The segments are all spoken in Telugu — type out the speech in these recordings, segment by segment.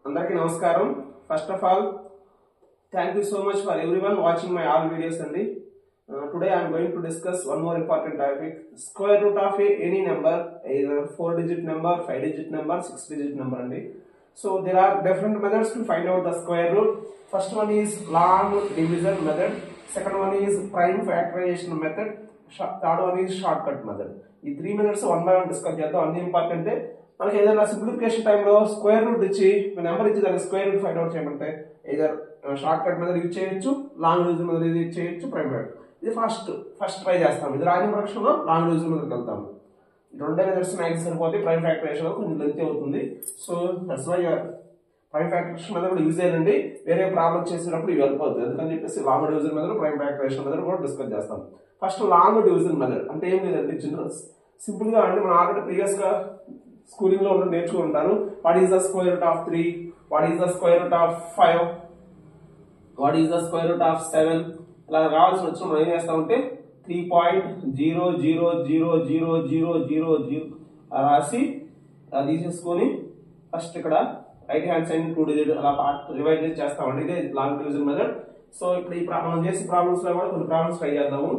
అందరికీ నమస్కారం. First of all, thank you so much for everyone watching my all videos. Today I am going to discuss one more important topic: square root of any number, either 4-digit number, 5-digit number, 6-digit number. So there are different methods to find out the square root. First one is long division method. Second one is prime factorization method. Third one is shortcut method. ఈ 3 methods one by one discuss చేద్దాం. అన్ని ఇంపార్టెంట్. మనకి ఏదైనా సింప్లిఫికేషన్ టైంలో స్క్వేర్ రూట్ ఇచ్చి నెంబర్ ఇచ్చి దానికి స్క్వేర్ రూట్ ఫైండ్ అవుట్ చేయమంటే either short cut method use చేయొచ్చు, లాంగ్ డివిజన్ మెథడ్ యూజ్ చేయొచ్చు, ప్రైమ్ మెథడ్. ఇది ఫస్ట్ ట్రై చేస్తాం. ఇది రాని పక్షంలో లాంగ్ డివిజన్ మెథడ్కి వెళ్తాం. రెండే మెథడ్స్ మ్యాక్స్ సరిపోతే ప్రైమ్ ఫ్యాక్టరైజేషన్ కొంచెం లెంత్ అవుతుంది. So that's why prime factorisation method కూడా యూజ్ అయ్యండి. వేరే ప్రాబ్లం చేసినప్పుడు ఇవి వెళ్ళిపోతుంది. ఎందుకని చెప్పేసి long division method, prime factorisation method కూడా డిస్కస్ చేస్తాం. ఫస్ట్ లాంగ్ డివిజన్ మెథడ్ అంటే ఏం లేదండి, చిల్డ్రన్స్ సింపుల్ గా అంటే మనం ఆల్రెడీ ప్రీవియస్ గా స్కూలింగ్ లో నేర్చుకుని ఉంటారు. What is the square root of 3, what is the square root of 5, what is the square root of 7 ఇలా రావాల్సి వచ్చిన మనం ఏం చేస్తామంటే 3.0000000 రాసి తీసేసుకొని ఫస్ట్ ఇక్కడ రైట్ హ్యాండ్ సైడ్ 2 డిజిట్ అలా రివైజ్ చేస్తామండి. ఇదే లాంగ్ డివిజన్ మెథడ్. సో ఇప్పుడు మనం చేసే ప్రాబ్లమ్స్ లో కూడా కొన్ని ప్రాబ్లమ్స్ ట్రై చేద్దాము.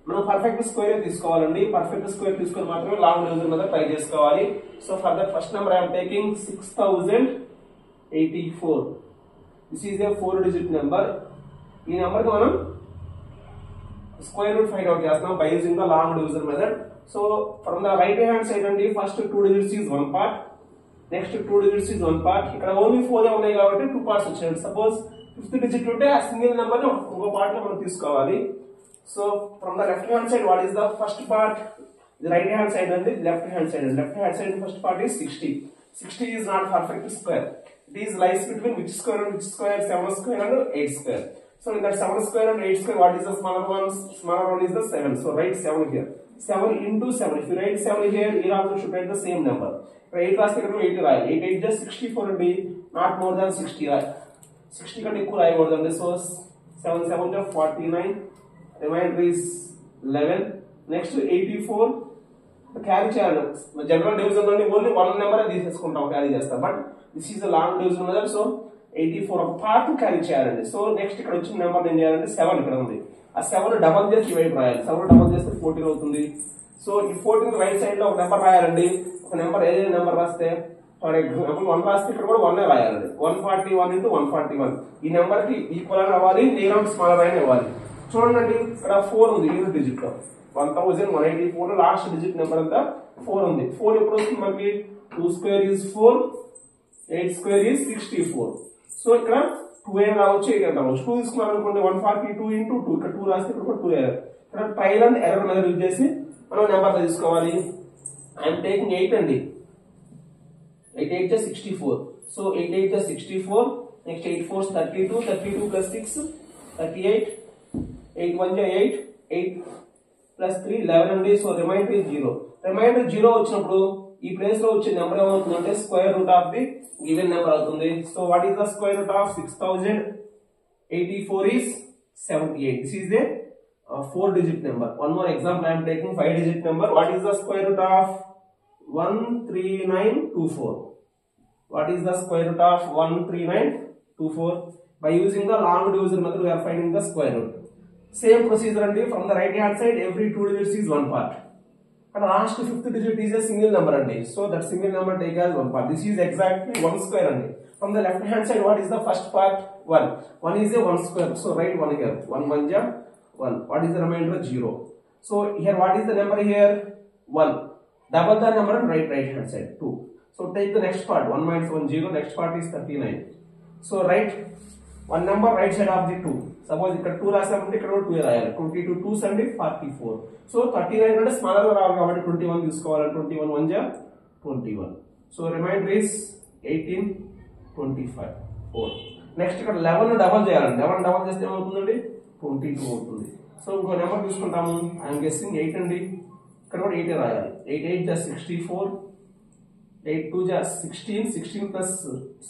మనం పర్ఫెక్ట్ స్క్వేర్ తీసుకోవాలండి. పర్ఫెక్ట్ స్క్వేర్ తీసుకొని మాత్రమే లాంగ్ డివిజన్ మీద ట్రై చేసుకోవాలి. So for that first number I'm taking 6084. This is a 4-digit number. ఈ నెంబర్ కి మనం స్క్వేర్ రూట్ ఫైండ్ అవుట్ చేస్తాం by using the long division method. So from the right hand side అండి first 2 digits is 1 part, next 2 digits is 1 part. ఇక్కడ ఓన్లీ 4 ఉన్నాయి కాబట్టి 2 parts వచ్చాయి. సపోజ్ 5th digit ఉంటే ఆ సింగిల్ నెంబర్ ని ఒక పార్ట్ లో మనం తీసుకోవాలి. So from the left hand side, what is the first part? The right hand side and the left hand side. Left hand side first part is 60. 60 is not perfect square. It is lies between which square and which square? 7 square and 8 square. So in that 7 square and 8 square, what is the smaller one? Smaller one is the 7. So write 7 here. 7 into 7. If you write 7 here, you also should write the same number. 8 last 8 right? 8 8 just 64 and be not more than 60. Right? 60 can equal I more than this. So 7 7 to 49. Remainder is 11. Next 84 carry చేయాలి. జనరల్ డివిజన్ లోని ఓన్లీ వన్ నెంబర్ తీసేసుకుంటాం, క్యారీ చేస్తాం. But this is long division method. So 84 ఒక పార్ట్ క్యారీ చేయాలండి. సో నెక్స్ట్ ఇక్కడ వచ్చిన నెంబర్ ఏం చేయాలంటే 7 ఇక్కడ ఉంది. ఆ 7 డబల్ చేసి ఇవైపు రాయాలి. 7 డబల్ చేస్తే 14 అవుతుంది. సో ఈ 14 రైట్ సైడ్ లో ఒక నెంబర్ రాయాలండి. ఒక నెంబర్ ఏదైనా నెంబర్ రాస్తే ఫర్ ఎగ్జాంపుల్ 1 రాస్తే ఇక్కడ కూడా 1 రాయాలండి. 141 into 141 ఈ నెంబర్ కి ఈక్వల్ అని అవ్వాలి, నేమ్ స్మాలర్ అయిన ఇవ్వాలి. చూడండి ఇక్కడ 4 ఉంది యూనిట్ డిజిట్ లో. 1184 లాస్ట్ డిజిట్ నెంబర్ అంతా 4 ఉంది. 4 ఎప్పుడు వస్తుంది మనకి? 2 square is 4, 8 square is 64. So ఇక్కడ 2 రావచ్చు, 8 రావచ్చు. 2 తీసుకున్నాం అనుకోండి 142 into 2. ఇక్కడ 2 రాస్తే ఇక్కడ 2 ఇక్కడ trial and error method use చేసి మనం నెంబర్ తీసుకోవాలి. ఐఎమ్ టేకింగ్ 8 అండి. 8 8 just 64. So 8 8 just 64. Next 8 4 32, 32 plus 6 38, 8 1 8, 8 plus 3 11 అండి. So remainder is 0. రిమైండర్ 0 వచ్చినప్పుడు ఈ ప్లేస్ లో వచ్చే నెంబర్ ఏమవుతుందంటే square root of the given number అవుతుంది. So what is the square root of 6084 is 78. This is a 4-digit number. One more example I'm taking 5-digit number. What is the square root of 13924? What is the square root of 13924? By using the long division method, we are finding the square root. Same procedure and from the right hand side, every 2 digits is 1 part. And last 5th digit is a single number and so that single number take as 1 part. This is exactly 1 square and from the left hand side, what is the first part? 1. 1 is a 1 square. So write 1 here. 1 1 ja 1. What is the remainder? 0. So here what is the number here? 1. Double the number and write right hand side 2. So take the next part. 1 minus 1 0. Next part is 39. So write one number right side of the 2. Suppose ఇక్కడ 2 రాసామంటే ఇక్కడ 2 రాయాలి. 22 2s అండి 44. సో 39 అంటే స్మాలర్ గా రావాలి కాబట్టి 21 తీసుకోవాలి. 21 1 జా 21. So remainder is 18 25 4. నెక్స్ట్ ఇక్కడ 11 డబల్ చేయాలండి. 11 డబల్ చేస్తే ఏమవుతుందండి? 22 అవుతుంది. సో ఇంకో నెంబర్ తీసుకుంటాము. ఐఎమ్ గెస్సింగ్ 8 అండి. ఇక్కడ కూడా 8 రాయాలి. 8 8 జా 64, 8 2 జా 16, 16 plus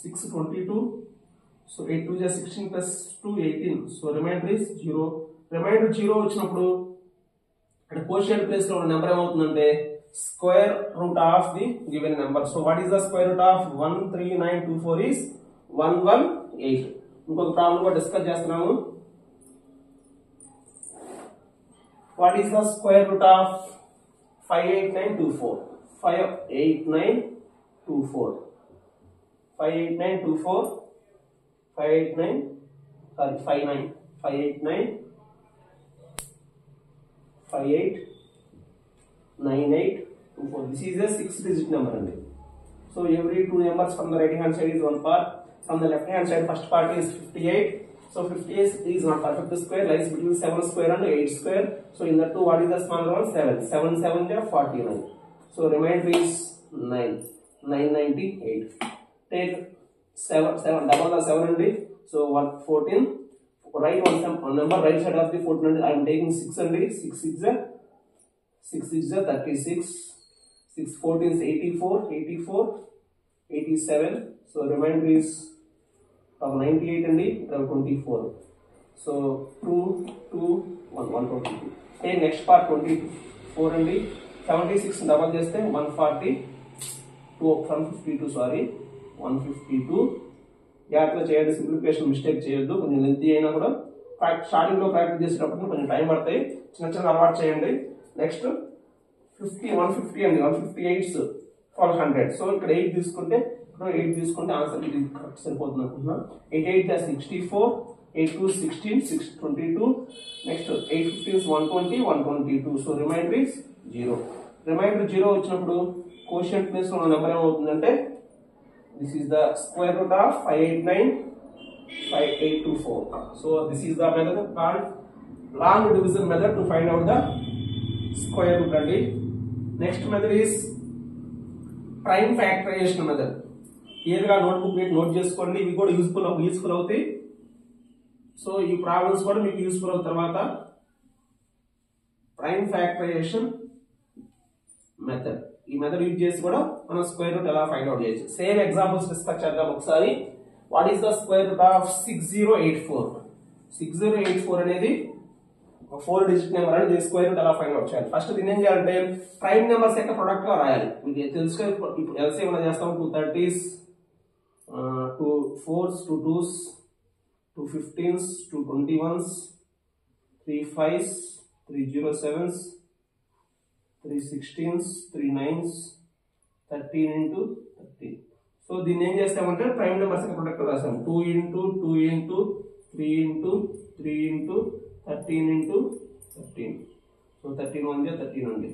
6 22. So 8 2 just 16 plus 2 18. So remainder is 0. Remainder 0 వచ్చినప్పుడు ఇక్కడ కోషియంట్ ప్లేస్ లో ఉన్న నెంబర్ ఏమవుతుందంటే square root of the given number. So what is the square root of 13924 is 118. ఇంకొక ప్రాబ్లం కూడా డిస్కస్ చేస్తున్నాము. What is the square root of 58924? 58924. 58924. 589. Sorry, 59. 589. 589824. This is a 6-digit number only. So every two numbers from the right hand side is one part, from the left hand side first part is 58. So 58 is not perfect square, lies between 7 square and 8 square. So in the two, what is the smaller one? 7. 7 7 is 49. So remainder is 9. 998. Take 7 double the 7 only. So 14. Write one number right side of the 14. I am taking 6 only. 6 is 36. 6 14 is 84. 84. 87. So remainder is 98 and 24. So 2 2 1 122. Take next part 24 and 76 double just 140 152 sorry 152. జాగ్రత్తగా చేయండి, సింప్లిఫికేషన్ మిస్టేక్ చేయొద్దు. కొంచెం లెంతీ అయినా కూడా స్టార్టింగ్ లో ప్రాక్టీస్ చేసేటప్పుడు కొంచెం టైం పడతాయి. చిన్న చిన్న అలవాటు చేయండి. నెక్స్ట్ 150 అండి 158 1200. సో ఇక్కడ 8 తీసుకుంటే ఆన్సర్ ఇది కరెక్ట్ సరిపోతుంది అనుకుంటున్నా. 88 64, 82 16, 622. Next 850 120, 122. So remainder is 0. Remainder 0 వచ్చినప్పుడు కోషియంట్ ప్లేస్ లో ఉన్న నెంబర్ ఏమవుతుందంటే this is the square root of 5895824. So this is the method called long division method to find out the square root. And next method is prime factorization method. క్లియర్గా నోట్బుక్ పెట్టి నోట్ చేసుకోండి. ఇవి కూడా యూస్ఫుల్ అవుతాయి. సో ఈ ప్రాబ్లమ్స్ కూడా మీకు యూస్ఫుల్ అవుతాయి. తర్వాత ప్రైమ్ ఫ్యాక్టరైజేషన్ మెథడ్, ఈ మెథడ్ యూజ్ చేసి కూడా మనం స్క్వేర్ రూట్ ఎలా ఫైండ్ అవుట్ చేయొచ్చు. సేమ్ ఎగ్జాంపుల్స్ డిస్కస్ చేద్దాం ఒకసారి. What is the square root of 6084? 6084 అనేది 4 డిజిట్ నెంబర్ అని దీని స్క్వేర్ రూట్ ఎలా ఫైండ్ అవుట్ చేయాలి. ఫస్ట్ దీన్ని ఏం చేయాలంటే ప్రైమ్ నెంబర్స్ యొక్క ప్రొడక్ట్ గా రాయాలి. మీకు తెలుసుకొని ఇప్పుడు ఎల్సీ ఏమైనా చేస్తాం. 2 30s, 2 4s, 2 2s, 2 15s, 2 21s, 3 5s, 3 07s, 3 16s, 3 9s, 13 into 13. So దీన్ని ఏం చేస్తామంటే ప్రైమ్ నెంబర్స్ యొక్క ప్రొడక్ట్ రాస్తాం. 2 into 2 into 3 into 3 into 13 into 13. So 13 1 13 ఉంది.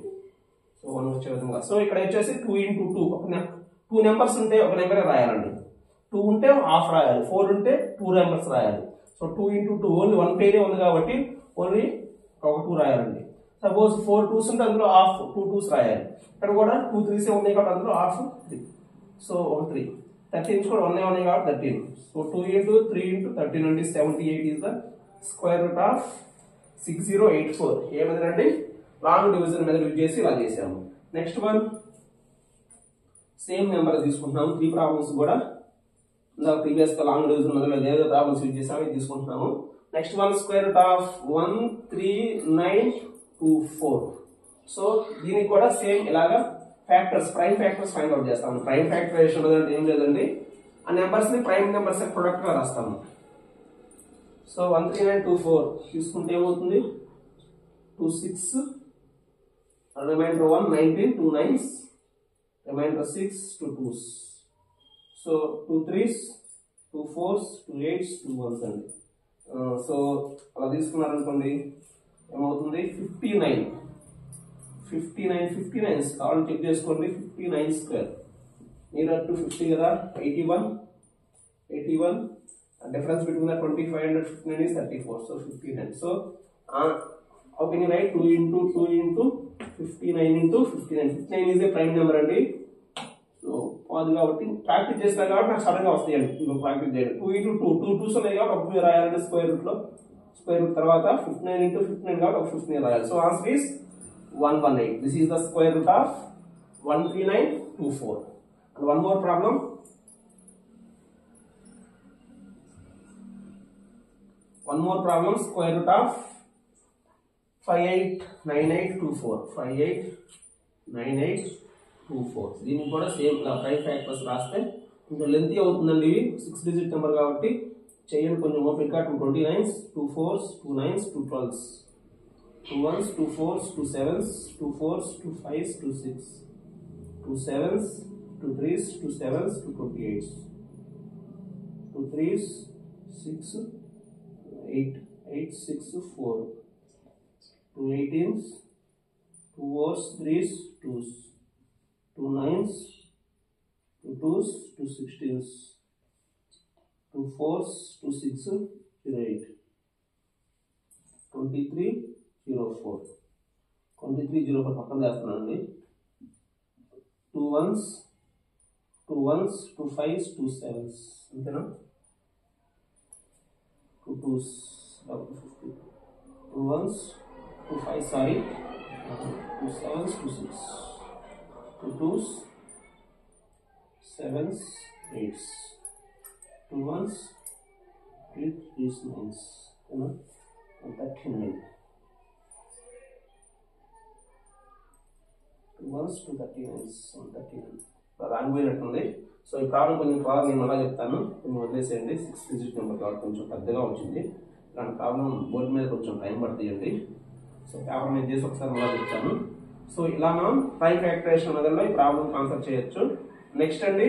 సో 1 వచ్చే విధంగా. సో ఇక్కడ వచ్చేసి 2 into 2 2 నెంబర్స్ ఉంటే ఒక నెంబర్ రాయాలండి. 2 ఉంటే హాఫ్ రాయాలి, 4 ఉంటే 2 నెంబర్స్ రాయాలి. సో 2 into 2 ఓన్లీ 1 పేరే ఉంది కాబట్టి ఓన్లీ ఒక 2 రాయాలండి. సపోజ్ 4 2s ఉంటే అందులో హాఫ్ 2 2s రాయాలి. ఇక్కడ కూడా 2 3s ఉన్నాయి కాబట్టి అందులో హాఫ్ 3. సో ఒక 3. 13s కూడా ఉన్నాయి కాబట్టి 13. సో 2 into 3 into 13 అంటే 78 is the square root of 6084. A method అండి? లాంగ్ డివిజన్ మెథడ్ యూజ్ చేసి ఇలా చేసాము. నెక్స్ట్ వన్ సేమ్ నెంబర్ తీసుకుంటున్నాము. 3 ప్రాబ్లమ్స్ కూడా ప్రీవియస్ గా లాంగ్ డివిజన్ మెథడ్ ఏదో ప్రాబ్లమ్స్ యూజ్ చేసాము, ఇది తీసుకుంటున్నాము. Next one square root of 13924. So దీనికి కూడా సేమ్ ఇలాగా factors, prime factors find out చేస్తాము. ప్రైమ్ ఫ్యాక్టరైజేషన్ అంటే ఏం లేదండి, ఆ నెంబర్స్ ని ప్రైమ్ నెంబర్స్ ప్రొడక్ట్ గా రాస్తాము. సో 13924 తీసుకుంటే ఏమవుతుంది? 26, reminder 1 19, 2 9s, reminder 6, 2 2s. So 2 3s, 2 4s, 2 8s, 2 1s అండి. సో అలా తీసుకున్నారనుకోండి ఏమవుతుంది? 59 కావాలని చెక్ చేసుకోండి. 59 స్క్వేర్ నియర్ టు 50 కదా. 81 difference between the 25 and 59 is 34. So 59. So how can you write 2 into 2 into 59 into 59? 59 is a prime number అండి. సో అది కాబట్టి ప్రాక్టీస్ చేస్తారు కాబట్టి నాకు సడన్ గా వస్తాయండి. ఇప్పుడు ప్రాక్టీస్ చేయండి. 2 into 2 2s ఉన్నాయి కాబట్టి ఒక రాయాలంటే స్క్వేర్ రూట్ లో. స్క్వేర్ రూట్ తర్వాత 59 into 59 కాబట్టి ఒక 59 రాయాలి. So answer is 118. This is the square root of 13924. And one more problem. Square root of 589824. 589824. 9824. దీనికి కూడా సేమ్ 5 ఫ్యాక్టర్స్ రాస్తే కొంచెం లెంతీ అవుతుందండి. 6 డిజిట్ నెంబర్ కాబట్టి చేయండి కొంచెం ఓపిక. 2 29s, 2 4s, 2 9s, 2 12s, 2 1s, 2 4s, 2 7s, 2 4s, 2 5s, 2 6, 2 7s, 2 3s, 2 7s, 2 28s, 2 3s, 6, 8, 8, 6, 4, 2 18s, 2 4s, 3s, 2s, 2 9s, 2 2s, 2 16s, 2 4s, 2 6, 08, 23, 04, 23, 04 పక్కన చేస్తున్నానండి. 2 1s, 2 1s, 2 5s, 2 7s, అంతేనా? 2 2s, 50, 2 1s, 2 5, sorry, 2 7s, 2 6, 2 2s, 7s, 8s, 2 1s, 8, 3s, 9s, 139. 2 1s, 2 39s, 139. రానిపోయినట్టుంది. So ఈ ప్రాబ్లం కొంచెం ప్రాబ్లం నేను అలా చెప్తాను, కొంచెం వదిలేసేయండి. 6 డిజిట్ నెంబర్ కాబట్టి కొంచెం పెద్దగా వచ్చింది. ఇలాంటి ప్రాబ్లం బోర్డు మీద కొంచెం టైం పడుతుందండి. సో పేపర్ మీద చేసి ఒకసారి మళ్ళీ చెప్తాను. సో ఇలా మనం ట్రై ఫ్యాక్టరైజేషన్ మెథడ్లో ఈ ప్రాబ్లం ఆన్సర్ చేయొచ్చు. నెక్స్ట్ అండి,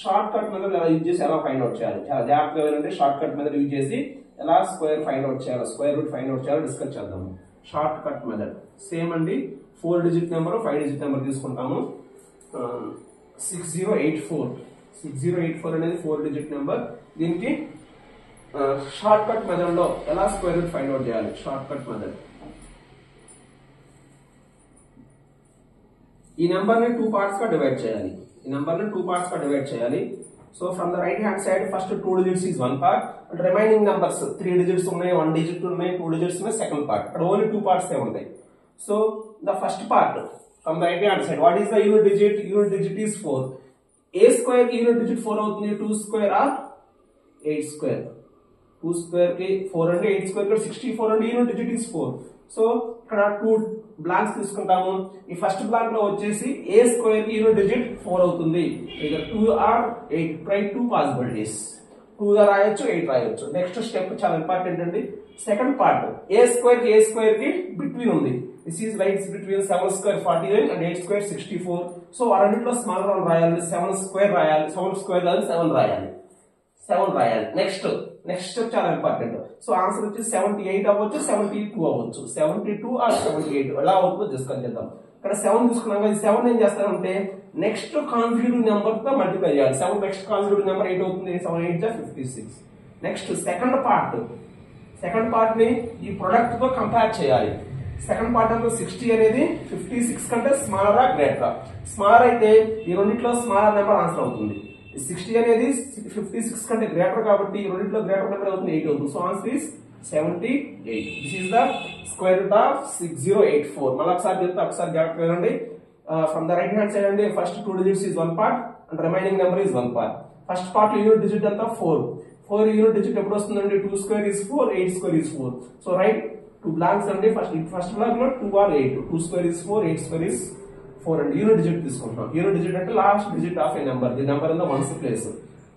షార్ట్ కట్ మెథడ్ ఎలా యూజ్ చేసి ఎలా ఫైండ్ అవుట్ చేయాలి. చాలా జాగ్రత్తగా ఏంటంటే షార్ట్ కట్ మెథడ్ యూజ్ చేసి ఎలా స్క్వేర్ ఫైండ్ అవుట్ చేయాలి, స్క్వేర్ రూట్ ఫైండ్ అవుట్ చేయాలో డిస్కస్ చేద్దాము. షార్ట్ కట్ మెథడ్ సేమ్ అండి. 4 డిజిట్ నెంబర్ 5 డిజిట్ నెంబర్ తీసుకుంటాము. 6084 6084 అనేది 4 డిజిట్ నెంబర్. దీనికి షార్ట్ కట్ మెథడ్ లో ఎలా స్క్వేర్ రూట్ ఫైండ్ అవుట్ చేయాలి. షార్ట్ కట్ మెథడ్ ఈ నెంబర్ ని 2 పార్ట్స్ గా డివైడ్ చేయాలి. So from the right hand side first 2 digits is 1 part and remaining numbers 3 digits ఉన్నాయి, 1 digit ఉన్నాయి, 2 digits ఉన్నాయి, సెకండ్ పార్ట్. ఇక్కడ ఓన్లీ 2 parts ఉంటాయి. So the first part from the right hand side what is the unit digit? Unit digit is 4. A square కి యూనిట్ డిజిట్ 4 అవుతుంది? 2 square or 8 square? 2 square కి 4 అంటే 8 square కి 64 అంటే యూనిట్ డిజిట్ ఈస్ 4. సో ఇక్కడ 2 బ్లాంక్స్ తీసుకుంటాము. ఈ ఫస్ట్ బ్లాంక్ లో వచ్చేసి ఏ స్క్వేర్ కి యూనిట్ డిజిట్ 4 అవుతుంది. ఇక 2 or 8 ట్రై 2 పాసిబిలిటీస్. 2 గా రాయొచ్చు, 8 రాయొచ్చు. నెక్స్ట్ స్టెప్ చాలా ఇంపార్టెంట్ అండి. సెకండ్ పార్ట్ ఏ స్క్వేర్ కి బిట్వీన్ ఉంది. This is rights between 7 square 49 and 8 square 64. సో వారన్నిటిలో స్మాల్ వన్ రాయాలి, 7 square రాయాలి, 7 square రాయాలి, 7 రాయాలి. నెక్స్ట్ స్టెప్ చాలా ఇంపార్టెంట్. సో ఆన్సర్ వచ్చి 78 అవ్వచ్చు, 72 అవ్వచ్చు. 72 or 78 ఎలా అవుతుందో డిస్కస్ చేద్దాం. ఇక్కడ 7 తీసుకున్నాం కదా, 7 ఏం చేస్తారంటే నెక్స్ట్ కాన్సిక్యూటివ్ నెంబర్ తో మల్టిప్లై చేయాలి. 7 నెక్స్ట్ కాన్సిక్యూటివ్ నెంబర్ 8 అవుతుంది. 7 8 56. నెక్స్ట్ సెకండ్ పార్ట్ ని ఈ ప్రొడక్ట్ తో కంపేర్ చేయాలి. సెకండ్ పార్ట్ అంతా 60 అనేది 56 కంటే స్మాలరా గ్రేటరా? స్మాలర్ అయితే ఈ రెండిట్లో స్మాలర్ నెంబర్ ఆన్సర్ అవుతుంది. 60 అనేది 56 కంటే గ్రేటర్ కాబట్టి ఈ రెండిట్లో గ్రేటర్ నెంబర్ అవుతుంది, 8 అవుతుంది. So answer is 78. This is the square root of 6084. మళ్ళీ ఒకసారి చెప్తే ఒకసారి జాగ్రత్తగా వినండి. From the right hand side అండి first 2 digits is 1 part and remaining number is 1 part. First part unit digit అంతా 4 యూనిట్ డిజిట్ ఎప్పుడు వస్తుందండి? 2 square is 4, 8 square is 4. So right 2 blanks అండి. ఫస్ట్ బ్లాంక్ లో 2 or 8, 2 square is 4, 8 square is 4 అండి. యూనిట్ డిజిట్ తీసుకుంటాం. యూనిట్ డిజిట్ అంటే last digit of A number, the number in the ones place.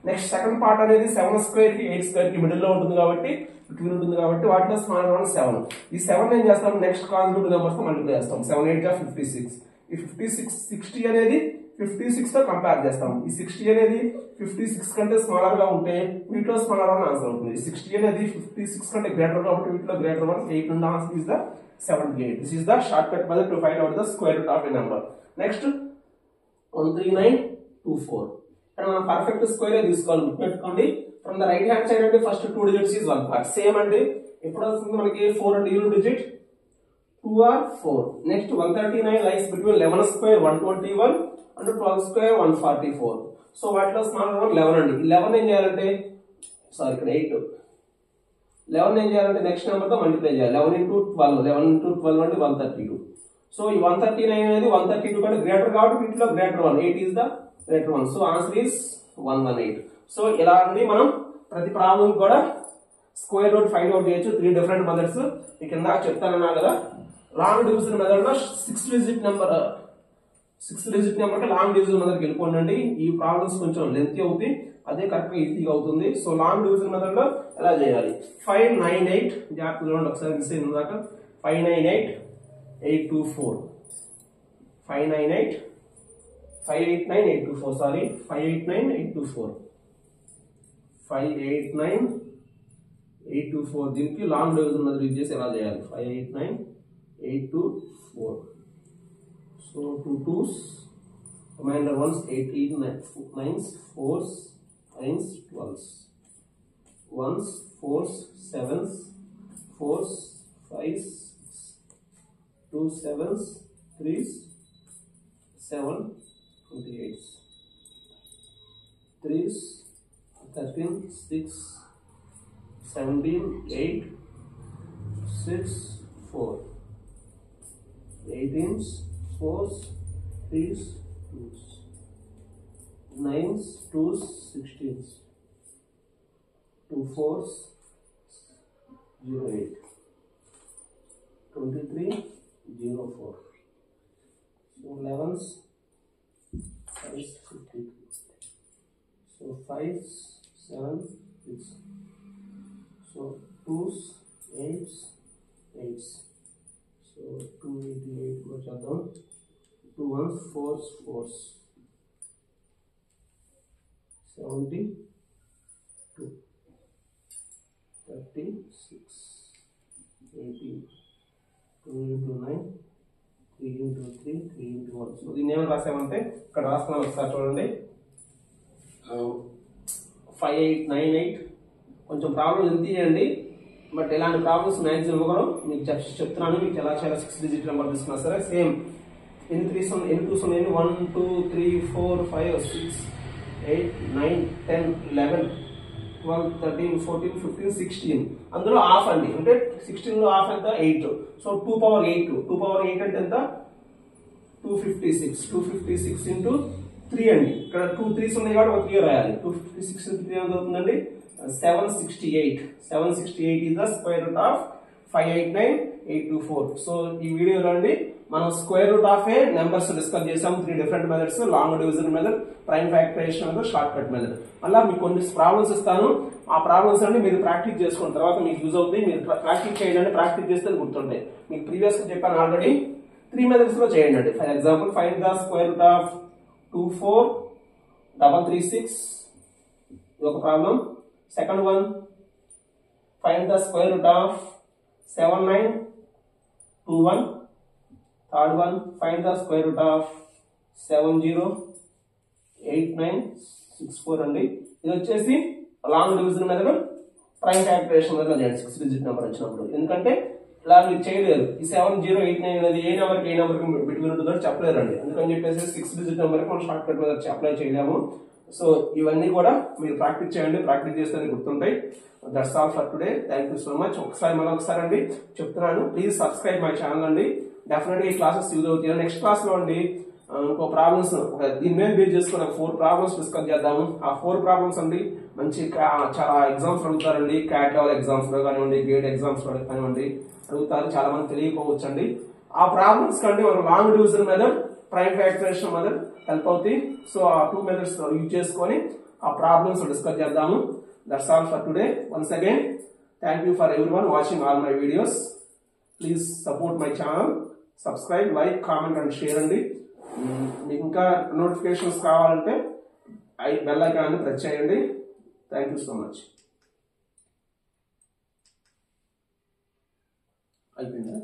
Next second part అనేది 7 square కి 8 square కి మిడిల్ లో ఉంటుంది కాబట్టి వాటిలో స్మాల్ వన్ 7. ఈ 7 ఏం చేస్తాం? నెక్స్ట్ కాన్సిక్యూటివ్ నెంబర్స్ తో మల్టిప్లై చేస్తాం. 7 8 56. ఈ 60 అనేది 56 తో కంపేర్ చేస్తాం. ఈ 60 అనేది 56 కంటే స్మాలర్ గా ఉంటే వీటిలో స్మాలర్ వన్ ఆన్సర్ అవుతుంది. 60 అనేది 56 కంటే గ్రేటర్ గా ఉంటే వీటిలో గ్రేటర్ వన్ 8 నుండి answer is the 78. This is the short cut method to find out the square root of a number. Next 13924. ఇక్కడ మనం పర్ఫెక్ట్ స్క్వేర్ తీసుకోవాలి, గుర్తుపెట్టుకోండి. From the right hand side అంటే first 2 digits is 1 part. Same అండి. ఎప్పుడు వస్తుంది మనకి 4 అండి unit digit 2 or 4. Next 139 lies between 11 square 121 and 12 square 144. So వాటిలో స్మాల్ వన్ 11 అండి. 11 ఏం చేయాలంటే ఇక్కడ 8. 11 ఏం చేయాలంటే నెక్స్ట్ నెంబర్ తో మల్టిప్లై చేయాలి. 11 into 12 అంటే 132. సో ఈ 139 అనేది 132 కంటే గ్రేటర్ కాబట్టి వీటిలో greater one 8 is the greater one. So answer is 118. So ఇలా అండి మనం ప్రతి ప్రాబ్లం కూడా స్క్వేర్ రూట్ ఫైండ్ అవుట్ చేయొచ్చు. 3 different మెథడ్స్. కింద చెప్తానన్నా కదా, లాంగ్ డివిజన్ మెథడ్ లో 6 డిజిట్ నెంబర్ కి లాంగ్ డివిజన్ మెథడ్ కి వెళ్ళిపోండి. ఈ ప్రాబ్లమ్స్ కొంచెం లెంతీ అవుతాయి, అదే కరెక్ట్ గా ఈజీగా అవుతుంది. సో లాంగ్ డివిజన్ మెథడ్ లో ఎలా చేయాలి? 598 జాగ్రత్తగా చూడండి, ఒకసారి మిస్ అయింది దాకా. 598,824 589,824 సారీ 589,824 589,824 దీనికి లాంగ్ డివిజన్ మెథడ్ యూజ్ చేసి ఎలా చేయాలి? 589,824 so 2 2s remainder ones 18 9s 4s 9s 12s 1s 4s 7s 4s 5s 2 7s 3s 7 28s 3s 13 6 17 8 6 4 18s 4s 3s 2s 9s 2s 16s 2 4s 08 23 04 so 11s 5s 52 so 5s 7 6 so 2s 8s 8s so 288 go chadam 2 1s 4s 4s 72 36 18 2 into 9 3 into 3 3 into 1 so దీన్ని ఏమని రాసామంటే ఇక్కడ రాస్తున్నాం ఒకసారి చూడండి 5898 కొంచెం ప్రాబ్లం ఎంత చేయండి బట్ ఇలాంటి ప్రాబ్లమ్స్ మ్యాక్సిమం ఇవ్వగలం మీకు చెప్తున్నాను మీకు ఎలా చేయాలి 6 డిజిట్ నెంబర్ తీసుకున్నా సరే సేమ్ ఎన్ని 3s ఉన్నాయి 1 2 3 4 5 6 8 9 10 11 12 13 14 15 16 అందులో హాఫ్ అండి అంటే 16 లో హాఫ్ ఎంత 8 సో 2 పవర్ 8 అంటే ఎంత 256 ఇంటూ 3 అండి ఇక్కడ 2 3s ఉన్నాయి కాబట్టి ఒక 3 రాయాలి 256 ఇంటూ 3 ఎంత అవుతుందండి 768 is the square root of 589,824 సో ఈ వీడియోలో అండి మనం square root of a numbers discuss చేసాం 3 different methods long division method prime factorisation method short cut method మళ్ళీ మీకు కొన్ని ప్రాబ్లమ్స్ ఇస్తాను ఆ ప్రాబ్లమ్స్ అన్ని మీరు ప్రాక్టీస్ చేసుకున్న తర్వాత మీకు యూజ్ అవుతాయి మీరు ప్రాక్టీస్ చేయండి ప్రాక్టీస్ చేస్తే గుర్తుంటాయి మీకు ప్రీవియస్ గా చెప్పాను ఆల్రెడీ 3 మెథడ్స్ లో చేయండి for example find the square root of 24,336 ఇది ఒక problem second one find the square root of 7921 third one find the square root of 708964 అండి ఇది వచ్చేసి long division method prime factorisation method చేయండి 6 డిజిట్ నెంబర్ వచ్చినప్పుడు ఎందుకంటే ఇలా మీరు చేయలేరు ఈ 7089 అనేది ఏ నెంబర్ కి బిట్వీన్ ఉంటుందో చెప్పలేరండి అందుకని చెప్పేసి 6 డిజిట్ నెంబర్ కి మనం షార్ట్ కట్ మెథడ్ అప్లై చేయలేము సో ఇవన్నీ కూడా మీరు ప్రాక్టీస్ చేయండి ప్రాక్టీస్ చేస్తే గుర్తుంటాయి that's all for today thank you so much ఒకసారి అండి చెప్తున్నాను ప్లీజ్ సబ్స్క్రైబ్ మై ఛానల్ అండి డెఫినెట్గా ఈ క్లాసెస్ యూజ్ అవుతాయి నెక్స్ట్ క్లాస్ లో అండి ఇంకో ప్రాబ్లమ్స్ దీని మీద బేస్ చేసుకుని 4 ప్రాబ్లమ్స్ డిస్కస్ చేద్దాము ఆ 4 ప్రాబ్లమ్స్ అండి మంచి చాలా ఎగ్జామ్స్ అడుగుతారండి క్యాట్ లెవెల్ ఎగ్జామ్స్ లో కానివ్వండి గ్రేడ్ ఎగ్జామ్స్ లో కానివ్వండి అడుగుతారు చాలా మంది తెలియకపోవచ్చు అండి ఆ ప్రాబ్లమ్స్ కంటే మనం long division method prime factorisation method help అవుతాయి సో ఆ 2 మెథడ్స్ యూజ్ చేసుకొని ఆ ప్రాబ్లమ్స్ డిస్కస్ చేద్దాము that's all for today once again thank you for everyone watching all my videos please support my channel subscribe like comment and share అండి మీకు ఇంకా నోటిఫికేషన్స్ కావాలంటే బెల్ ఐకాన్ ప్రెస్ చేయండి థ్యాంక్ యూ సో మచ్ అయిపోయిందా